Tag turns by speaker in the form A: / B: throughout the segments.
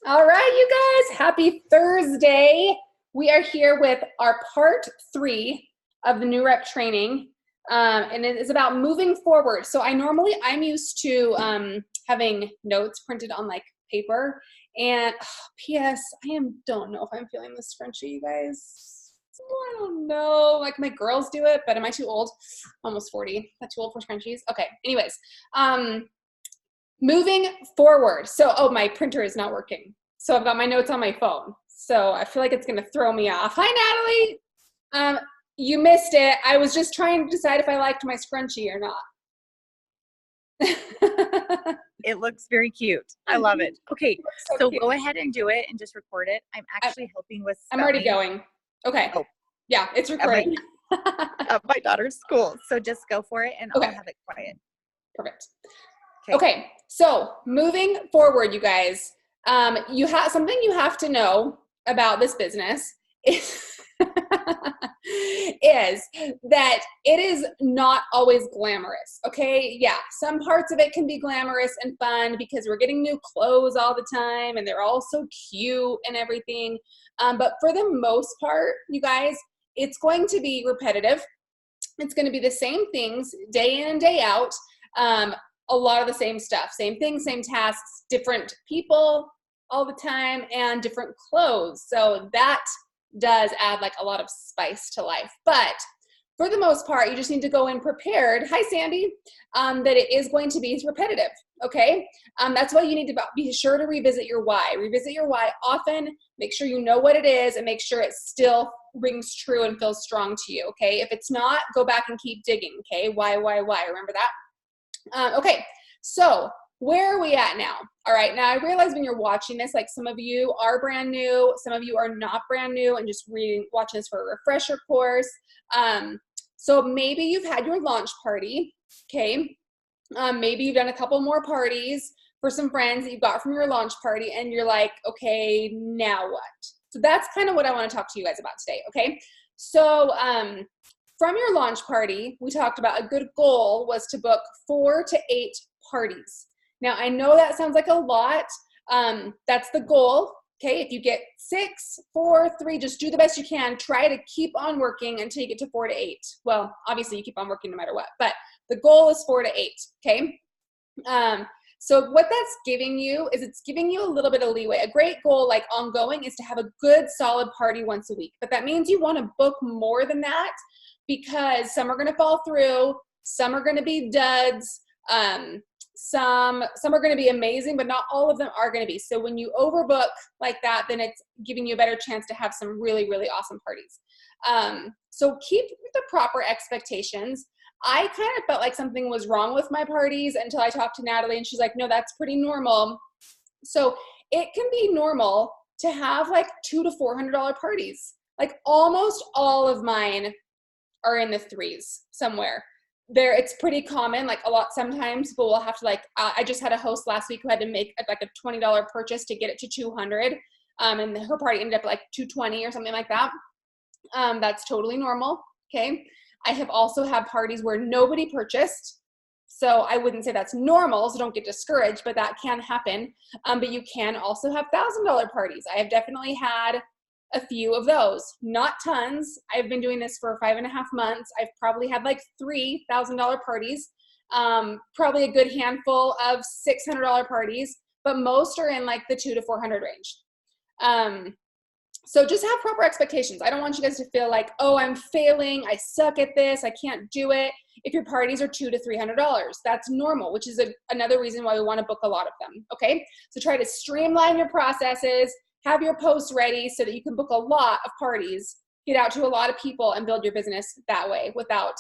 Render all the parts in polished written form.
A: All right, you guys, happy Thursday. We are here with our part 3 of the new rep training, and it is about moving forward. So I'm used to having notes printed on like paper, and P.S. don't know if I'm feeling this scrunchie, you guys. I don't know. Like my girls do it, but am I too old? Almost 40. Not too old for scrunchies. Okay. Anyways, moving forward. So, my printer is not working. So I've got my notes on my phone. So I feel like it's going to throw me off. Hi, Natalie. You missed it. I was just trying to decide if I liked my scrunchie or not.
B: It looks very cute. I love it. Okay, so
A: cute.
B: Go ahead and do it and just record it. I'm actually helping with spelling.
A: I'm already going. Okay.
B: Oh.
A: Yeah, it's recording.
B: At my daughter's school. So just go for it and
A: Okay.
B: I'll have it quiet.
A: Perfect. Okay, so moving forward, you guys, you have something you have to know about this business is, is that it is not always glamorous. Okay, yeah, some parts of it can be glamorous and fun because we're getting new clothes all the time and they're all so cute and everything. But for the most part, you guys, it's going to be repetitive. It's going to be the same things day in and day out. A lot of the same stuff, same things, same tasks, different people all the time, and different clothes. So that does add like a lot of spice to life. But for the most part, you just need to go in prepared. Hi, Sandy. That it is going to be repetitive. Okay. That's why you need to be sure to revisit your why. Revisit your why often. Make sure you know what it is and make sure it still rings true and feels strong to you. Okay. If it's not, go back and keep digging. Okay. Why? Remember that? Okay, so where are we at now? All right, now I realize when you're watching this, like some of you are brand new, some of you are not brand new and just watching this for a refresher course. So maybe you've had your launch party, okay? Maybe you've done a couple more parties for some friends that you got from your launch party and you're like, okay, now what? So that's kind of what I want to talk to you guys about today, okay? So, from your launch party, we talked about a good goal was to book 4 to 8 parties. Now, I know that sounds like a lot. That's the goal. Okay, if you get 6, 4, 3, just do the best you can. Try to keep on working until you get to 4 to 8. Well, obviously you keep on working no matter what, but the goal is 4 to 8, okay? So what that's giving you is it's giving you a little bit of leeway. A great goal, like ongoing, is to have a good solid party once a week. But that means you want to book more than that, because some are going to fall through, some are going to be duds, some are going to be amazing, but not all of them are going to be. So when you overbook like that, then it's giving you a better chance to have some really, really awesome parties. So keep the proper expectations. I kind of felt like something was wrong with my parties until I talked to Natalie, and she's like, no, that's pretty normal. So it can be normal to have like $200 to $400 parties. Like almost all of mine are in the 3s somewhere. It's pretty common. Like a lot, sometimes people will have to like, I just had a host last week who had to make like a $20 purchase to get it to 200. And her party ended up like 220 or something like that. That's totally normal. Okay. I have also had parties where nobody purchased. So I wouldn't say that's normal, so don't get discouraged, but that can happen. But you can also have $1,000 parties. I have definitely had a few of those, not tons. I've been doing this for 5.5 months. I've probably had like 3 $1,000 parties, probably a good handful of $600 parties, but most are in like the 200 to 400 range. So just have proper expectations. I don't want you guys to feel like, oh, I'm failing, I suck at this, I can't do it. If your parties are $200 to $300, that's normal, which is another reason why we want to book a lot of them, okay? So try to streamline your processes, have your posts ready so that you can book a lot of parties, get out to a lot of people, and build your business that way without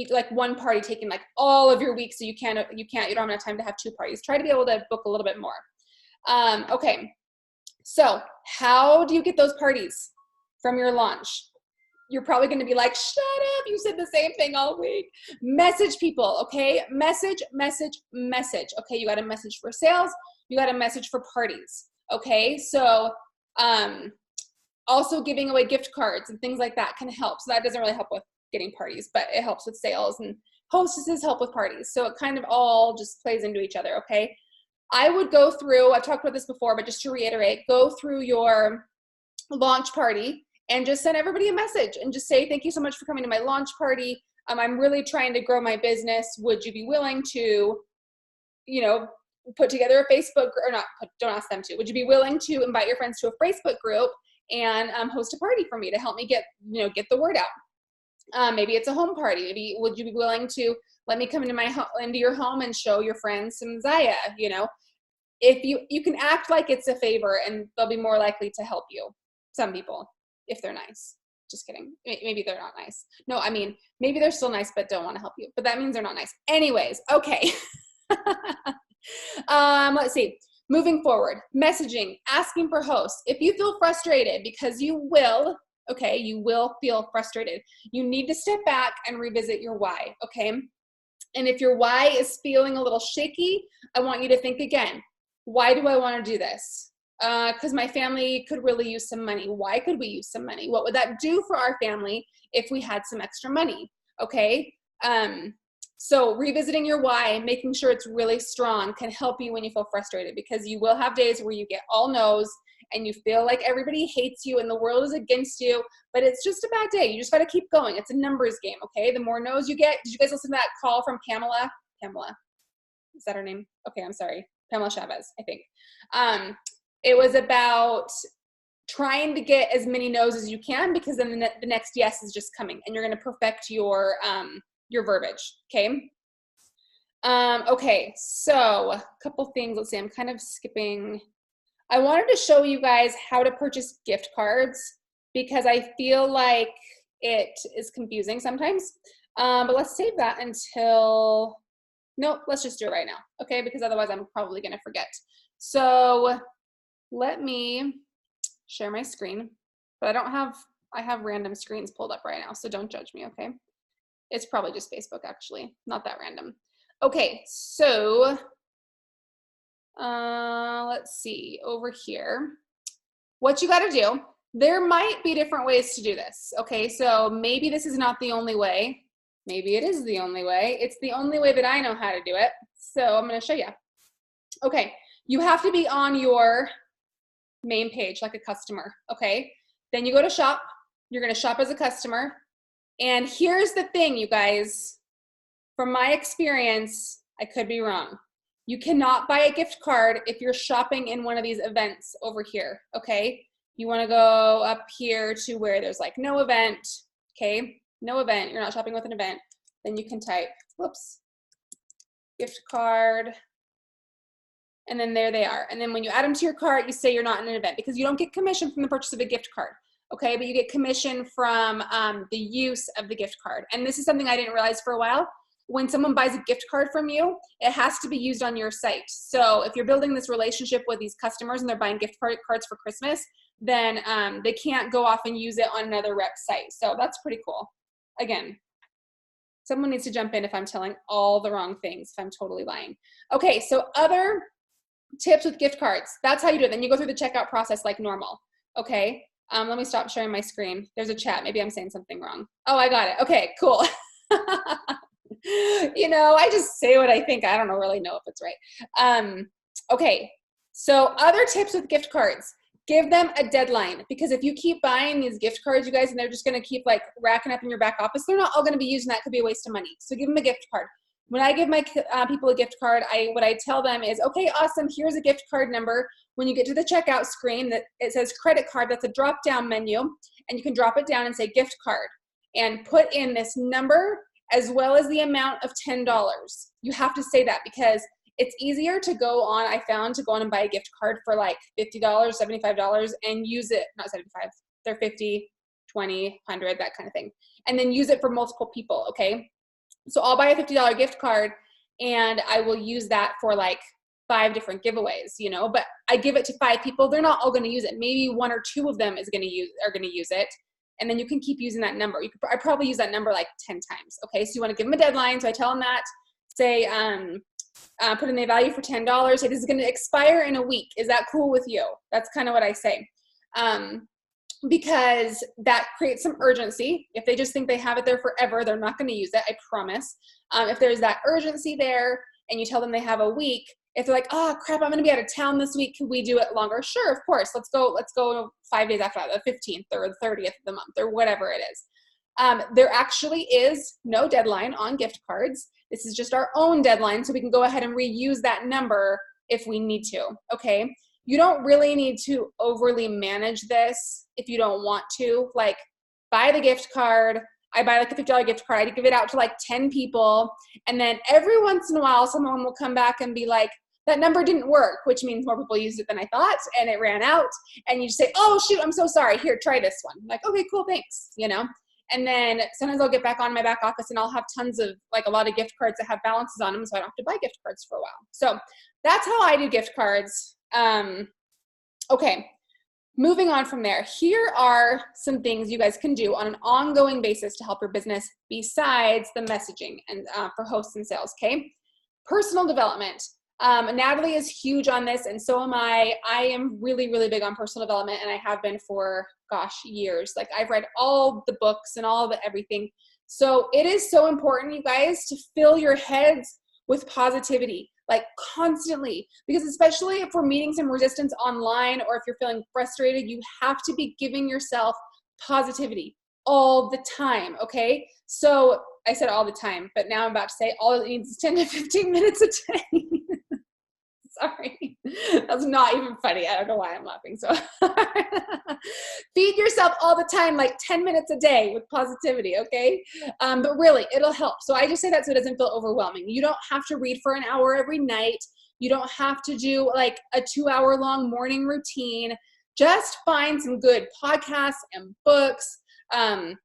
A: like one party taking like all of your week, so you don't have enough time to have 2 parties. Try to be able to book a little bit more. Okay. So how do you get those parties from your launch? You're probably going to be like, shut up, you said the same thing all week. Message people, okay? Message. Okay, you got a message for sales, you got a message for parties, okay? So also giving away gift cards and things like that can help. So that doesn't really help with getting parties, but it helps with sales, and hostesses help with parties. So it kind of all just plays into each other, okay? I would go through, I've talked about this before, but just to reiterate, go through your launch party and just send everybody a message and just say, thank you so much for coming to my launch party. I'm really trying to grow my business. Would you be willing to, you know, put together a Facebook, or not, don't ask them to. Would you be willing to invite your friends to a Facebook group and host a party for me to help me get, you know, get the word out? Maybe it's a home party. Maybe would you be willing to let me come into your home and show your friends some Zaya? You know, if you can act like it's a favor, and they'll be more likely to help you. Some people, if they're nice. Just kidding. Maybe they're not nice. No, I mean, maybe they're still nice but don't want to help you. But that means they're not nice. Anyways, okay. Let's see. Moving forward, messaging, asking for hosts. If you feel frustrated, because you will, okay, you will feel frustrated, you need to step back and revisit your why, okay? And if your why is feeling a little shaky, I want you to think again. Why do I want to do this? Because my family could really use some money. Why could we use some money? What would that do for our family if we had some extra money? Okay. So revisiting your why, making sure it's really strong, can help you when you feel frustrated, because you will have days where you get all no's and you feel like everybody hates you and the world is against you, but it's just a bad day. You just got to keep going. It's a numbers game. Okay. The more no's you get. Did you guys listen to that call from Pamela? Is that her name? Okay. I'm sorry. Pamela Chavez, I think. It was about trying to get as many no's as you can, because then the next yes is just coming, and you're going to perfect your verbiage. Okay. Okay. So a couple things. Let's see. I'm kind of skipping. I wanted to show you guys how to purchase gift cards, because I feel like it is confusing sometimes. But let's save that until, nope, let's just do it right now. Okay. Because otherwise I'm probably going to forget. So let me share my screen, but I have random screens pulled up right now. So don't judge me. Okay. It's probably just Facebook, actually, not that random. Okay. So let's see over here, what you got to do. There might be different ways to do this. Okay. So maybe this is not the only way. Maybe it is the only way. It's the only way that I know how to do it. So I'm going to show you. Okay. You have to be on your main page like a customer. Okay. Then you go to shop. You're going to shop as a customer. And here's the thing, you guys, from my experience, I could be wrong. You cannot buy a gift card if you're shopping in one of these events over here. Okay. You want to go up here to where there's like no event. Okay. No event. You're not shopping with an event. Then you can type, whoops, gift card. And then there they are. And then when you add them to your cart, you say you're not in an event, because you don't get commission from the purchase of a gift card. Okay, but you get commission from the use of the gift card. And this is something I didn't realize for a while. When someone buys a gift card from you, it has to be used on your site. So if you're building this relationship with these customers and they're buying gift cards for Christmas, then they can't go off and use it on another rep site. So that's pretty cool. Again, someone needs to jump in if I'm telling all the wrong things, if I'm totally lying. Okay, so other tips with gift cards. That's how you do it. Then you go through the checkout process like normal. Okay. Let me stop sharing my screen. There's a chat. Maybe I'm saying something wrong. Oh, I got it. Okay, cool. You know, I just say what I think. I don't really know if it's right. Okay. So other tips with gift cards, give them a deadline, because if you keep buying these gift cards, you guys, and they're just going to keep like racking up in your back office, they're not all going to be used, and that could be a waste of money. So give them a gift card. When I give my people a gift card, what I tell them is, okay, awesome, here's a gift card number. When you get to the checkout screen, that it says credit card, that's a drop-down menu, and you can drop it down and say gift card, and put in this number as well as the amount of $10. You have to say that, because it's easier to go on, I found, to go on and buy a gift card for like $50, $75 and use it, not 75, they're 50, 20, 100, that kind of thing. And then use it for multiple people, okay? So I'll buy a $50 gift card and I will use that for like 5 different giveaways, you know, but I give it to 5 people. They're not all going to use it. Maybe 1 or 2 of them are going to use it. And then you can keep using that number. I probably use that number like 10 times. Okay. So you want to give them a deadline. So I tell them that, say, put in the value for $10. Say, this is going to expire in a week. Is that cool with you? That's kind of what I say. Because that creates some urgency. If they just think they have it there forever, they're not going to use it, I promise. If there's that urgency there and you tell them they have a week, If they're like, oh crap, I'm going to be out of town this week, can we do it longer? Sure, of course. Let's go 5 days after that, the 15th or the 30th of the month or whatever it is. There actually is no deadline on gift cards. This is just our own deadline, so we can go ahead and reuse that number if we need to, okay? You don't really need to overly manage this if you don't want to. Like, buy the gift card. I buy like a $50 gift card. I give it out to like 10 people. And then every once in a while, someone will come back and be like, that number didn't work, which means more people used it than I thought, and it ran out. And you just say, oh, shoot, I'm so sorry. Here, try this one. I'm like, okay, cool, thanks, you know? And then sometimes I'll get back on my back office and I'll have tons of, like, a lot of gift cards that have balances on them, so I don't have to buy gift cards for a while. So that's how I do gift cards. Okay. Moving on from there, here are some things you guys can do on an ongoing basis to help your business besides the messaging and for hosts and sales, okay? Personal development. Natalie is huge on this, and so am I. I am really, really big on personal development, and I have been for, gosh, years. Like, I've read all the books and all the everything. So it is so important, you guys, to fill your heads with positivity, like constantly, because especially if we're meeting some resistance online or if you're feeling frustrated, you have to be giving yourself positivity all the time, okay? So I said all the time, but now I'm about to say all it needs is 10 to 15 minutes a day. Sorry, that's not even funny. I don't know why I'm laughing so hard. Feed yourself all the time, like 10 minutes a day with positivity, okay? But really, it'll help. So I just say that so it doesn't feel overwhelming. You don't have to read for an hour every night. You don't have to do like a 2-hour long morning routine. Just find some good podcasts and books, and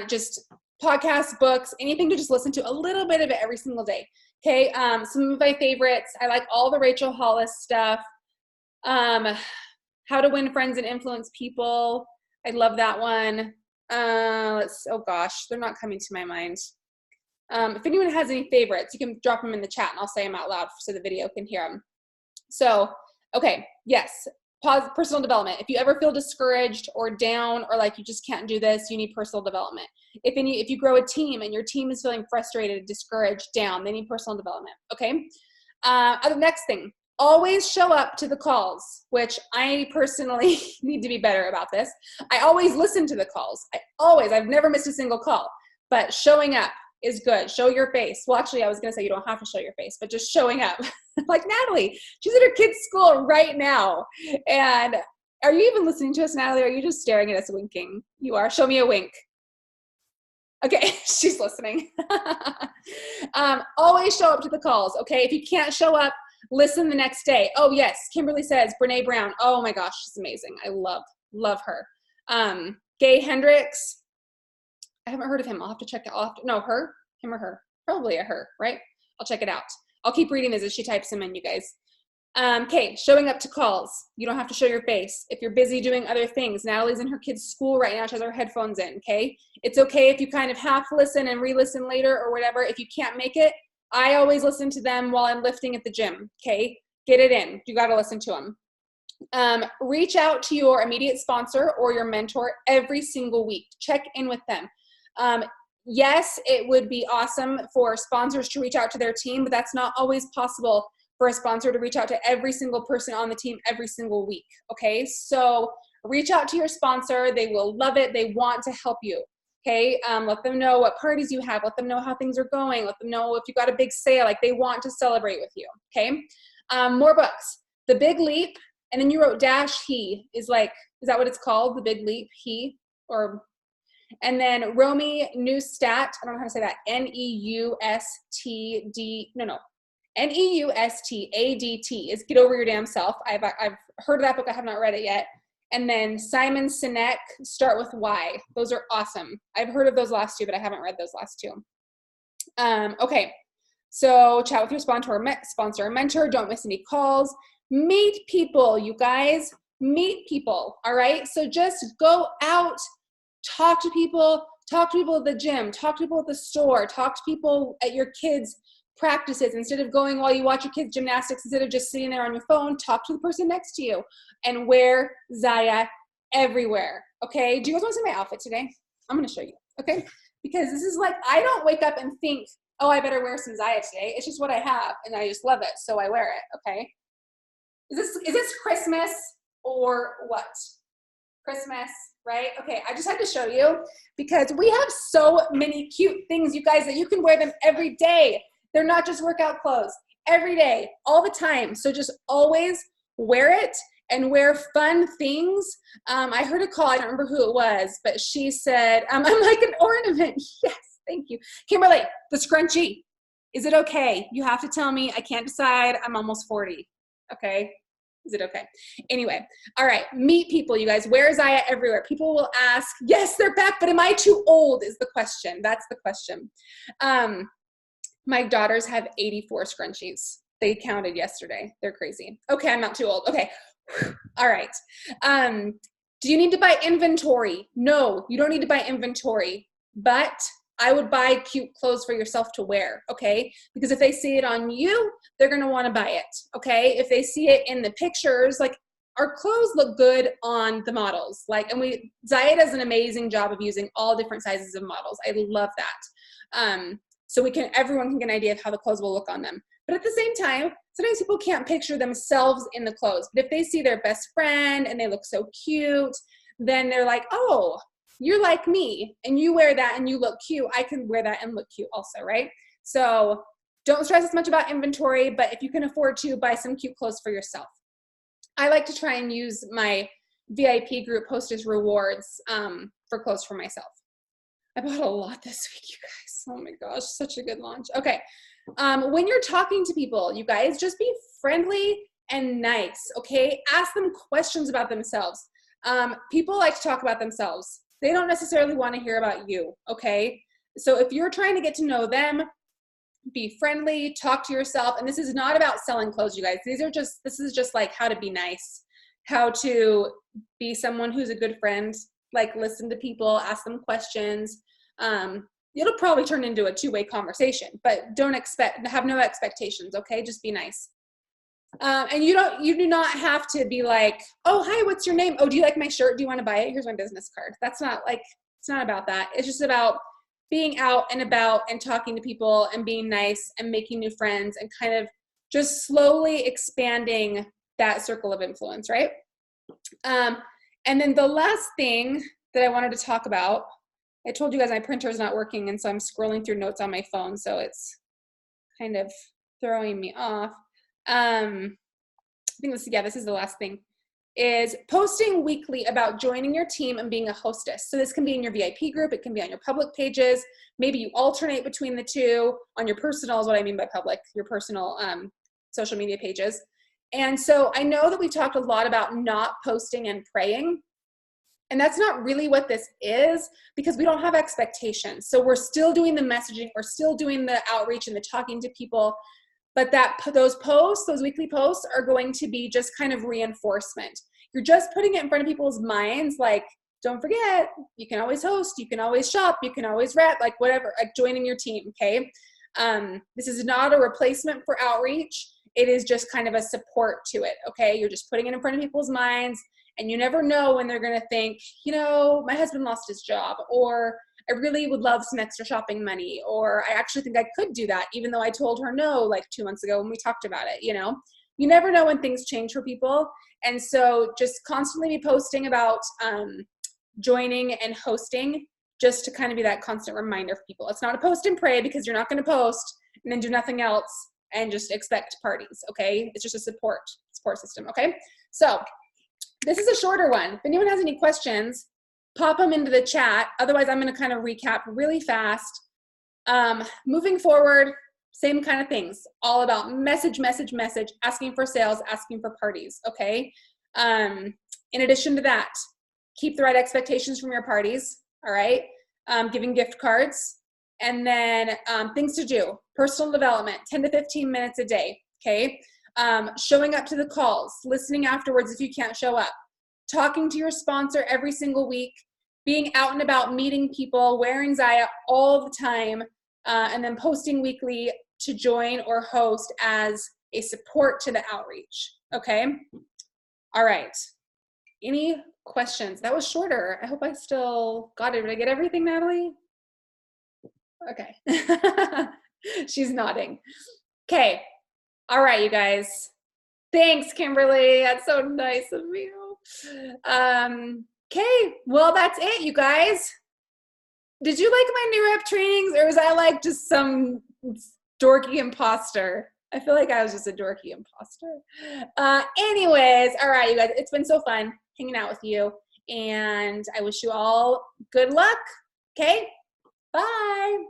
A: just podcasts, books, anything to just listen to a little bit of it every single day. Okay, some of my favorites, I like all the Rachel Hollis stuff. How to Win Friends and Influence People. I love that one. Oh gosh, they're not coming to my mind. If anyone has any favorites, you can drop them in the chat and I'll say them out loud so the video can hear them. So, okay, yes, personal development. If you ever feel discouraged or down or like you just can't do this, you need personal development. If you grow a team and your team is feeling frustrated, discouraged, down, they need personal development, okay? The next thing, always show up to the calls, which I personally need to be better about this. I always listen to the calls. I've never missed a single call, but showing up is good. Show your face. Well, actually, I was going to say you don't have to show your face, but just showing up. Like Natalie, she's at her kid's school right now. And are you even listening to us, Natalie? Or are you just staring at us winking? You are. Show me a wink. Okay, she's listening. Always show up to the calls, okay? If you can't show up, listen the next day. Oh, yes, Kimberly says, Brene Brown. Oh, my gosh, she's amazing. I love her. Gay Hendricks. I haven't heard of him. I'll have to check it. No, her? Him or her? Probably a her, right? I'll check it out. I'll keep reading this as she types them in, you guys. Okay, showing up to calls. You don't have to show your face. If you're busy doing other things, Natalie's in her kid's school right now. She has her headphones in, okay? It's okay if you kind of half listen and re-listen later or whatever. If you can't make it, I always listen to them while I'm lifting at the gym, okay? Get it in. You got to listen to them. Reach out to your immediate sponsor or your mentor every single week. Check in with them. Yes, it would be awesome for sponsors to reach out to their team, but that's not always possible for a sponsor to reach out to every single person on the team every single week, okay? So reach out to your sponsor. They will love it. They want to help you, okay? Let them know what parties you have. Let them know how things are going. Let them know if you got a big sale. Like, they want to celebrate with you, okay? More books. The Big Leap, and then you wrote He is that what it's called? The Big Leap, He, or... And then Romy Neustat, I don't know how to say that, Neustaddt is Get Over Your Damn Self. I've heard of that book. I have not read it yet. And then Simon Sinek, Start With Why. Those are awesome. I've heard of those last two, but I haven't read those last two. Okay, so chat with your sponsor or mentor. Don't miss any calls. Meet people, you guys. Meet people, all right? So just go out. Talk to people at the gym, talk to people at the store, talk to people at your kids' practices. Instead of going while you watch your kids' gymnastics, instead of just sitting there on your phone, talk to the person next to you and wear Zaya everywhere, okay? Do you guys want to see my outfit today? I'm going to show you, okay? Because this is like, I don't wake up and think oh, I better wear some Zaya today. It's just what I have, and I just love it, so I wear it, okay? Is this Christmas or what? Christmas, right? Okay, I just had to show you because we have so many cute things, you guys, that you can wear them every day. They're not just workout clothes. Every day, all the time. So just always wear it and wear fun things. I heard a call, I don't remember who it was, but she said, I'm like an ornament. Yes, thank you. Kimberly, the scrunchie, is it okay? You have to tell me, I can't decide, I'm almost 40, okay? Is it okay? Anyway, all right, meet people, you guys. Wear Zaya everywhere. People will ask, yes, they're back, but am I too old is the question. That's the question. My daughters have 84 scrunchies. They counted yesterday. They're crazy. Okay, I'm not too old. Okay. All right. Do you need to buy inventory? No, you don't need to buy inventory, but I would buy cute clothes for yourself to wear, okay? Because if they see it on you, they're gonna wanna buy it, okay? If they see it in the pictures, like our clothes look good on the models. Like, and Zaya does an amazing job of using all different sizes of models. I love that. So everyone can get an idea of how the clothes will look on them. But at the same time, sometimes people can't picture themselves in the clothes. But if they see their best friend and they look so cute, then they're like, oh, you're like me and you wear that and you look cute. I can wear that and look cute also, right? So don't stress as much about inventory, but if you can afford to, buy some cute clothes for yourself. I like to try and use my VIP group Hostess Rewards for clothes for myself. I bought a lot this week, you guys. Oh my gosh, such a good launch. Okay, when you're talking to people, you guys, just be friendly and nice, okay? Ask them questions about themselves. People like to talk about themselves. They don't necessarily want to hear about you, okay? So if you're trying to get to know them, be friendly, talk to yourself. And this is not about selling clothes, you guys. This is just like how to be nice, how to be someone who's a good friend, like listen to people, ask them questions. It'll probably turn into a two-way conversation, but have no expectations, okay? Just be nice. And you do not have to be like, oh, hi, what's your name? Oh, do you like my shirt? Do you want to buy it? Here's my business card. It's not about that. It's just about being out and about and talking to people and being nice and making new friends and kind of just slowly expanding that circle of influence, right? And then the last thing that I wanted to talk about, I told you guys my printer is not working, and so I'm scrolling through notes on my phone, so it's kind of throwing me off. I think this is the last thing, is posting weekly about joining your team and being a hostess. So this can be in your VIP group, it can be on your public pages, maybe you alternate between the two, on your personal is what I mean by public, your personal social media pages. And so I know that we talked a lot about not posting and praying, and that's not really what this is because we don't have expectations. So we're still doing the messaging, we're still doing the outreach and the talking to people, but those weekly posts are going to be just kind of reinforcement. You're just putting it in front of people's minds, like, don't forget, you can always host, you can always shop, you can always rep, like whatever, like joining your team, okay? This is not a replacement for outreach. It is just kind of a support to it, okay? You're just putting it in front of people's minds, and you never know when they're gonna think, my husband lost his job, or I really would love some extra shopping money, or I actually think I could do that, even though I told her no like 2 months ago when we talked about it, You never know when things change for people. And so just constantly be posting about joining and hosting, just to kind of be that constant reminder for people. It's not a post and pray, because you're not gonna post and then do nothing else and just expect parties, okay? It's just a support system, okay? So this is a shorter one. If anyone has any questions, pop them into the chat. Otherwise, I'm going to kind of recap really fast. Moving forward, same kind of things. All about message, asking for sales, asking for parties, okay? In addition to that, keep the right expectations from your parties, all right? Giving gift cards. And then things to do. Personal development, 10 to 15 minutes a day, okay? Showing up to the calls, listening afterwards if you can't show up, talking to your sponsor every single week, being out and about, meeting people, wearing Zaya all the time, and then posting weekly to join or host as a support to the outreach, okay? All right, any questions? That was shorter. I hope I still got it. Did I get everything, Natalie? Okay. She's nodding. Okay. All right, you guys. Thanks, Kimberly. That's so nice of you. Okay. Well, that's it, you guys. Did you like my new rep trainings, or was I like just some dorky imposter? I feel like I was just a dorky imposter. Anyways, all right, you guys. It's been so fun hanging out with you, and I wish you all good luck. Okay. Bye.